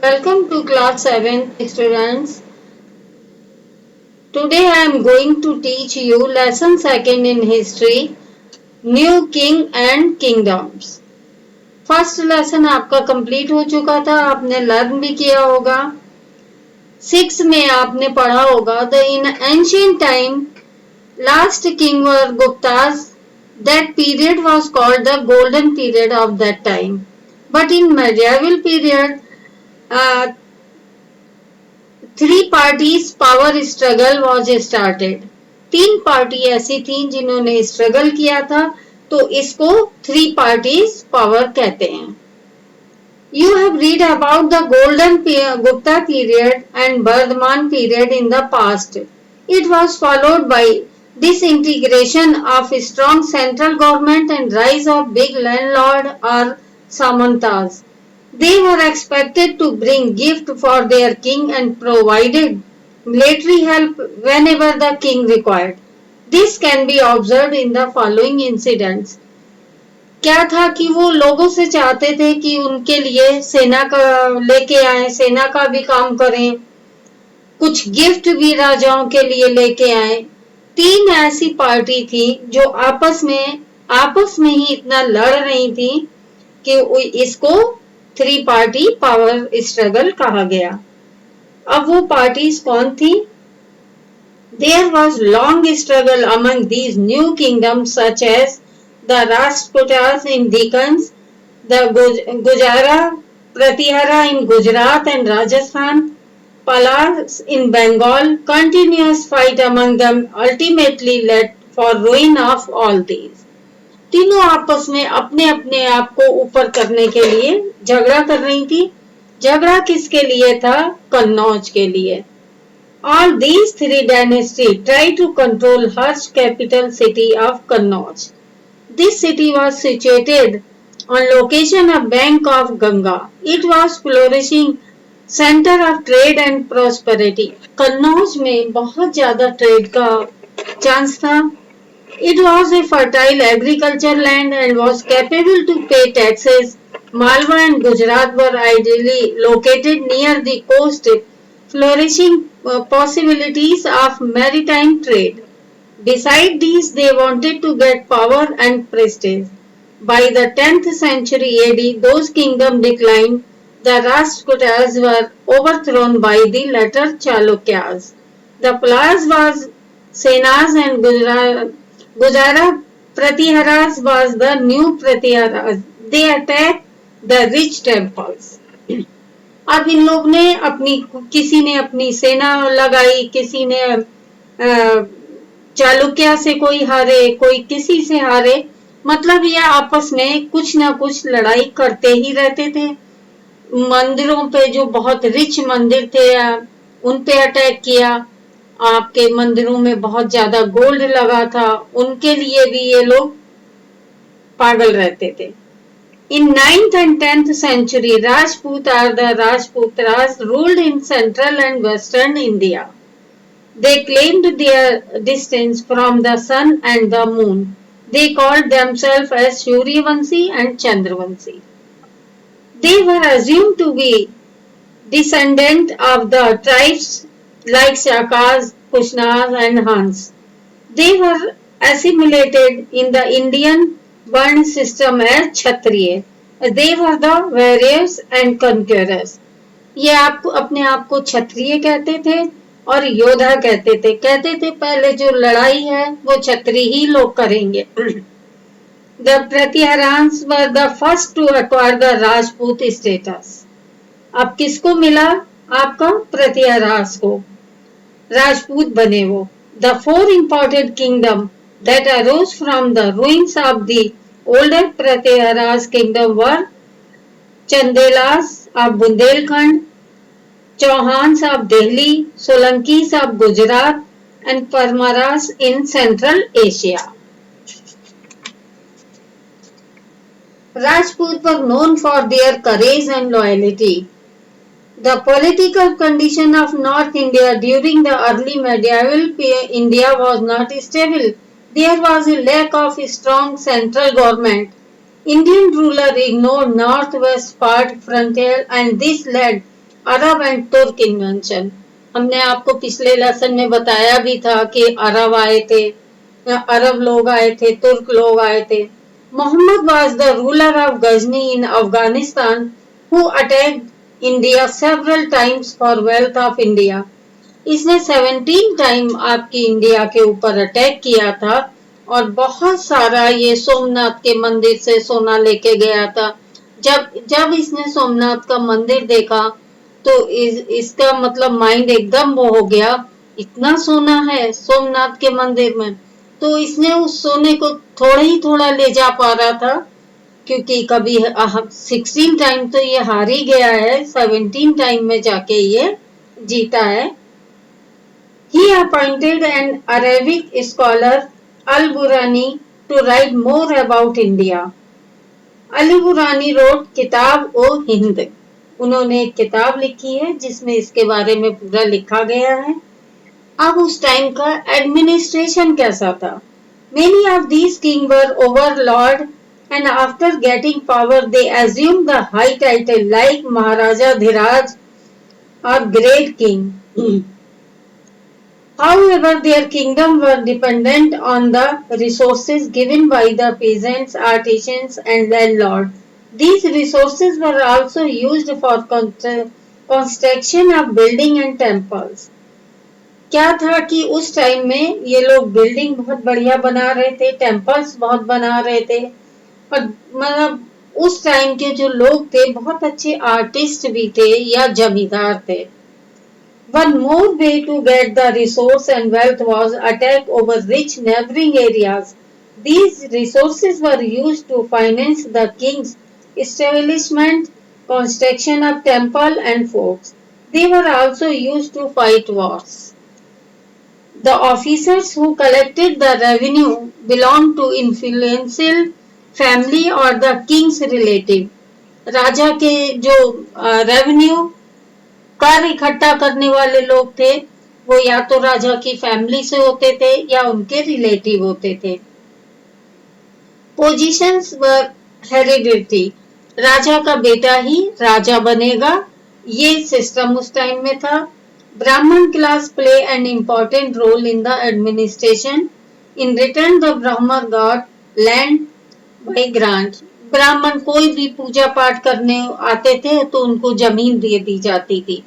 Welcome to class 7 students. Today I am going to teach you lesson 2nd in history, New King and Kingdoms. First lesson आपका complete हो चुका था, आपने learn भी किया होगा। 6 में आपने पढ़ा होगा the in ancient time last king were Guptas that period was called the golden period of that time. But in medieval period, three parties power struggle was started. 3 party ऐसी थी जिन्होंने स्ट्रगल किया था, तो इसको 3 पार्टीज पावर कहते हैं। You have read about the golden Gupta period and Bardhaman period in the past. It was followed by disintegration of strong central government and rise of big landlord or samantas. They were expected to bring gift for their king and provided military help whenever the king required. This can be observed in the following incidents. क्या था कि वो लोगों से चाहते थे कि उनके लिए सेना का लेके आए, सेना का भी काम करें, कुछ गिफ्ट भी राजाओं के लिए लेके आए। 3 ऐसी पार्टी थी जो आपस में ही इतना लड़ रही थी कि इसको 3 पार्टी पावर स्ट्रगल कहा गया। अब वो पार्टीज कौन थी? There was long struggle among these new kingdoms such as the Rajputas in Deccan, the Gujara Pratihara in Gujarat and Rajasthan, Palas in Bengal. Continuous fight among them ultimately led for ruin of all these. तीनों आपस में अपने अपने आप को ऊपर करने के लिए झगड़ा कर रही थी। झगड़ा किसके लिए था? कन्नौज के लिए। All these 3 dynasties tried to control Harsh capital city of Kannauj. This city was situated on location of bank of Ganga. It was flourishing center of trade and prosperity. Kannauj में बहुत ज्यादा ट्रेड का चांस था। It was a fertile agriculture land and was capable to pay taxes. Malwa and Gujarat were ideally located near the coast, flourishing possibilities of maritime trade. Besides these, they wanted to get power and prestige. By the 10th century AD, those kingdoms declined. The Rashtrakutas were overthrown by the later Chalukyas. The Palas was Senas and Gujara Pratiharas was the new Pratiharas. They attacked the rich temples. अब इन लोग ने किसी ने अपनी सेना लगाई, किसी ने चालुक्य से कोई हारे, कोई किसी से हारे। मतलब ये आपस में कुछ ना कुछ लड़ाई करते ही रहते थे। मंदिरों पे जो बहुत रिच मंदिर थे उन पे अटैक किया। आपके मंदिरों में बहुत ज्यादा गोल्ड लगा था, उनके लिए भी ये लोग पागल रहते थे। In 9th and 10th century, Rajput or the Rajputras ruled in central and western India. They claimed their distance from the sun and the moon. They called themselves as Suryavanshi and Chandravanshi. They were assumed to be descendant of the tribes like Shakas, Kushnaz and Hans. They were assimilated in the Indian वर्ण system है क्षत्रिय। They were the warriors and conquerors. ये आप अपने आप को क्षत्रिय कहते थे और योद्धा कहते थे पहले जो लड़ाई है वो क्षत्रिय ही लोग करेंगे। The Pratiharans were the first to acquire the Rajput status. अब किसको मिला? आपका प्रतिहारास को, राजपूत बने वो। The 4 important kingdom that arose from the ruins of the older Pratiharas kingdom were Chandelas of Bundelkhand, Chauhans of Delhi, Solankis of Gujarat, and Parmaras in Central Asia. Rajputs were known for their courage and loyalty. The political condition of North India during the early medieval India was not stable. There was a lack of strong central government. Indian ruler ignored northwest part frontier and this led Arab and Turk invention. हमने आपको पिछले lesson में बताया भी था कि अरब आए थे, अरब लोग आए थे, तुर्क लोग आए थे. Muhammad was the ruler of Ghazni in Afghanistan who attacked India several times for wealth of India. इसने 17 टाइम आपकी इंडिया के ऊपर अटैक किया था और बहुत सारा ये सोमनाथ के मंदिर से सोना लेके गया था. जब इसने सोमनाथ का मंदिर देखा तो इसका मतलब माइंड एकदम वो हो गया, इतना सोना है सोमनाथ के मंदिर में. तो इसने उस सोने को थोड़ा ले जा पा रहा था क्योंकि कभी 16 टाइम तो ये हार ही गया है, 17 टाइम में जाके ये जीता है. He appointed an Arabic scholar Al-Burani to write more about India. Al-Burani wrote किताब ओ हिंद. उन्होंने एक किताब लिखी है जिसमें इसके बारे में पूरा लिखा गया है. अब उस टाइम का एडमिनिस्ट्रेशन कैसा था? Many of these kings were overlord and after getting power they assumed the high title like Maharaja Dhiraj or Great King. However, their kingdom were dependent on the resources given by the peasants, artisans and landlords. These resources were also used for construction of building and temples. क्या था कि उस time में ये लोग building बहुत बढ़िया बना रहे थे, टेम्पल्स बहुत बना रहे थे और मतलब उस टाइम के जो लोग थे बहुत अच्छे आर्टिस्ट भी थे या जमींदार थे. One more way to get the resource and wealth was attack over rich neighboring areas. These resources were used to finance the king's establishment, construction of temple and forts. They were also used to fight wars. The officers who collected the revenue belonged to influential family or the king's relative. राजा के जो revenue कर इकट्ठा करने वाले लोग थे वो या तो राजा की फैमिली से होते थे या उनके रिलेटिव होते थे. पोजीशंस वर हेरिडिटी. राजा का बेटा ही राजा बनेगा, ये सिस्टम उस टाइम में था. Brahmin class play an important role in the administration. In return the Brahmin got land by grant. ब्राह्मण कोई भी पूजा पाठ करने आते थे तो उनको जमीन दे दी जाती थी.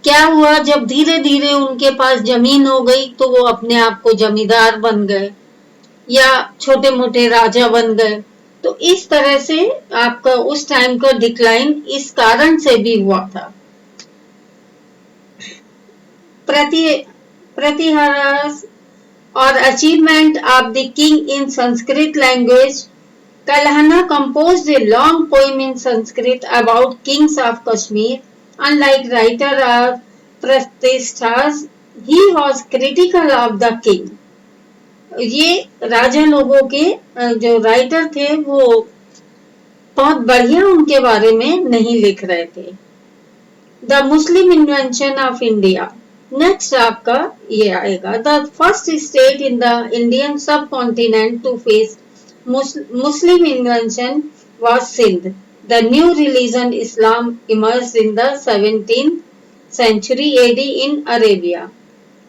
क्या हुआ, जब धीरे धीरे उनके पास जमीन हो गई तो वो अपने आप को जमींदार बन गए या छोटे मोटे राजा बन गए. तो इस तरह से आपका उस टाइम का डिक्लाइन इस कारण से भी हुआ था. प्रतिहास और achievement of the king in Sanskrit language. Kalhana composed a long poem in Sanskrit about kings of Kashmir. Unlike writer of Pratishthas, he was critical of the king. ये राजा लोगों के जो राइटर थे वो बहुत बढ़िया उनके बारे में नहीं लिख रहे थे. The Muslim invention of India. Next आपका ये आएगा. The first state in the Indian subcontinent to face Muslim invention was Sindh. The new religion Islam emerged in the 17th century AD in Arabia.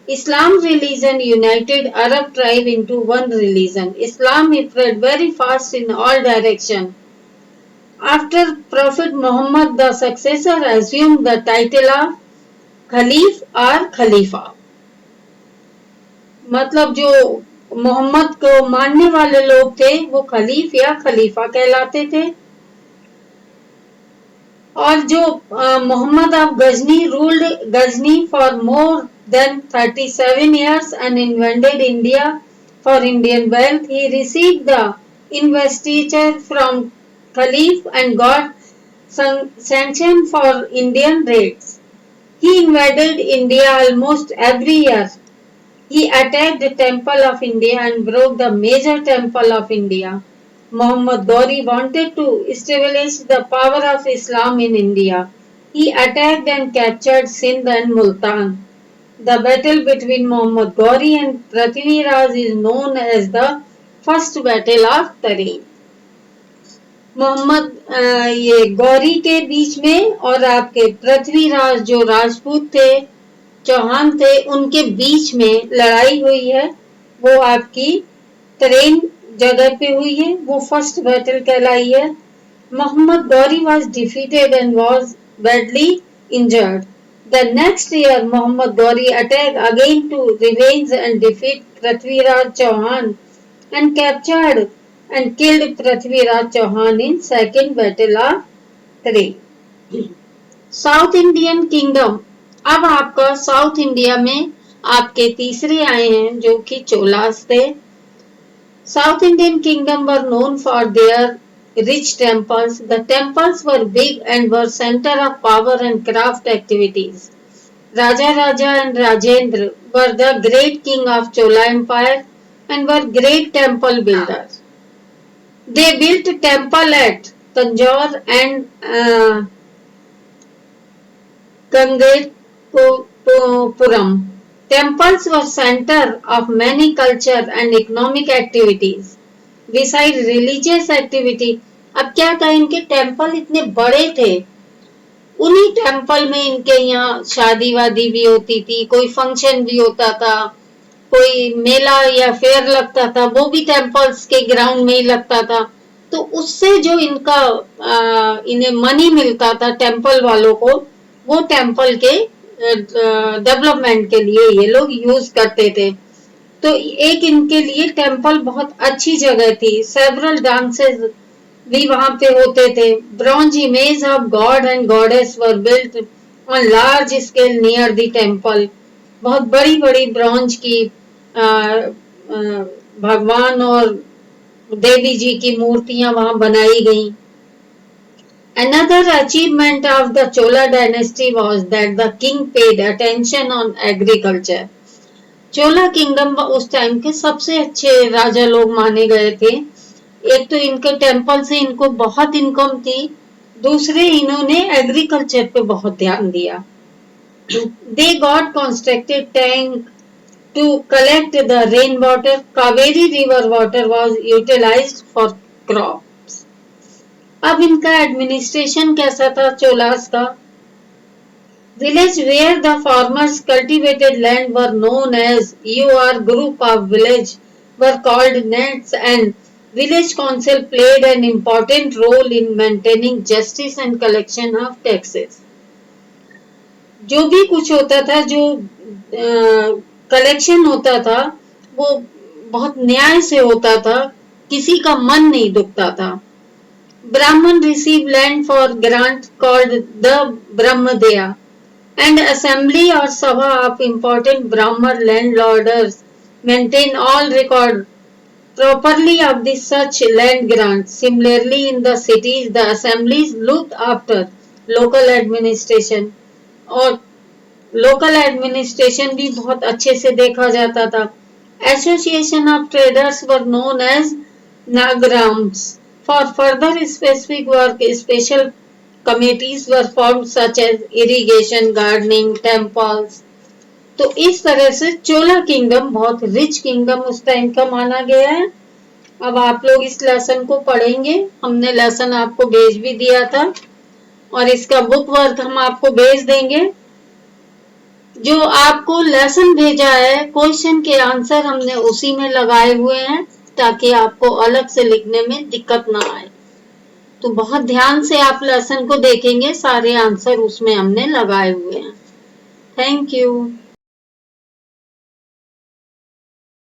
Islam religion united Arab tribe into one religion. Islam spread very fast in all directions. After Prophet Muhammad, the successor assumed the title of Khalif or Khalifa. मतलब जो मोहम्मद को मानने वाले लोग थे वो खलीफ या खलीफा कहलाते थे. और जो Mohammad of Ghazni ruled Ghazni for more than 37 years and invaded India for Indian wealth. He received the investiture from Khalif and got sanction for Indian raids. He invaded India almost every year. He attacked the Temple of India and broke the major temple of India. Muhammad Ghori wanted to establish the power of Islam in India. He attacked and captured Sindh and Multan. The battle between Muhammad Ghori and Prithviraj is known as the First Battle of Tarim. ये गौरी के बीच में और आपके पृथ्वीराज जो राजपूत थे, चौहान थे, उनके बीच में लड़ाई हुई है। वो आपकी तरेन जगह पे हुई है, वो फर्स्ट बैटल कहलाई है। Muhammad Ghori was defeated and was badly injured. The next year, Muhammad Ghori attacked again to revenge and defeat Prithviraj Chauhan and captured and killed Prithviraj Chauhan in second battle of Three. South Indian kingdom. अब आपका south India में आपके तीसरे आए हैं जो कि चोलास थे। South Indian kingdom were known for their rich temples. The temples were big and were center of power and craft activities. Raja Raja and Rajendra were the great king of Chola Empire and were great temple builders. They built a temple at Tanjore and Gangapuram. Temples were center of many culture and economic activities. Besides religious activity, अब क्या कहें, इनके temple इतने बड़े थे, उन्हीं temple में इनके यहाँ शादी वादी भी होती थी, कोई फंक्शन भी होता था, कोई मेला या फेयर लगता था, वो भी टेम्पल्स के ग्राउंड में ही लगता था। तो उससे जो इनका इन्हें मनी मिलता था टेम्पल वालों को, वो टेम्पल के डेवलपमेंट के लिए ये लोग यूज करते थे। तो एक इनके लिए टेम्पल बहुत अच्छी जगह थी। सेवरल डांसेस भी वहां पे होते थे। Bronze image of God and goddess were built on large scale near the temple. बहुत बड़ी बड़ी ब्रॉन्ज की भगवान और देवी जी की मूर्तियां वहां बनाई गई। Another achievement of the Chola dynasty was that the king paid attention on agriculture. Chola kingdom उस टाइम के सबसे अच्छे राजा लोग माने गए थे। एक तो इनके टेम्पल से इनको बहुत इनकम थी, दूसरे इन्होंने एग्रीकल्चर पे बहुत ध्यान दिया। They got constructed tank to collect the rain water. Kaveri river water was utilized for crops. अब इनका एडमिनिस्ट्रेशन कैसा था चोलास का? Village where the farmers cultivated land were known as EOR group of village were called nats, and village council played an important role in maintaining justice and collection of taxes. जो भी कुछ होता था, जो collection होता था, वो बहुत न्याय से होता था, किसी का मन नहीं दुखता था। Brahman received land for grant called the Brahmadeya, and assembly or sabha of important Brahman landlords maintain all record properly of the such land grants. Similarly, in the cities, the assemblies looked after local administration, और local administration भी बहुत अच्छे से देखा जाता था। Association of traders were known as Nagrams. For further specific work, special committees were formed such as irrigation, gardening, temples. तो इस तरह से चोला किंगडम बहुत रिच किंगडम उस टाइम का माना गया है। अब आप लोग इस लेसन को पढ़ेंगे। हमने लेसन आपको भेज भी दिया था और इसका बुक वर्क हम आपको भेज देंगे। जो आपको लेसन भेजा है, क्वेश्चन के आंसर हमने उसी में लगाए हुए हैं ताकि आपको अलग से लिखने में दिक्कत ना आए। तो बहुत ध्यान से आप लेसन को देखेंगे, सारे आंसर उसमें हमने लगाए हुए हैं। Thank you.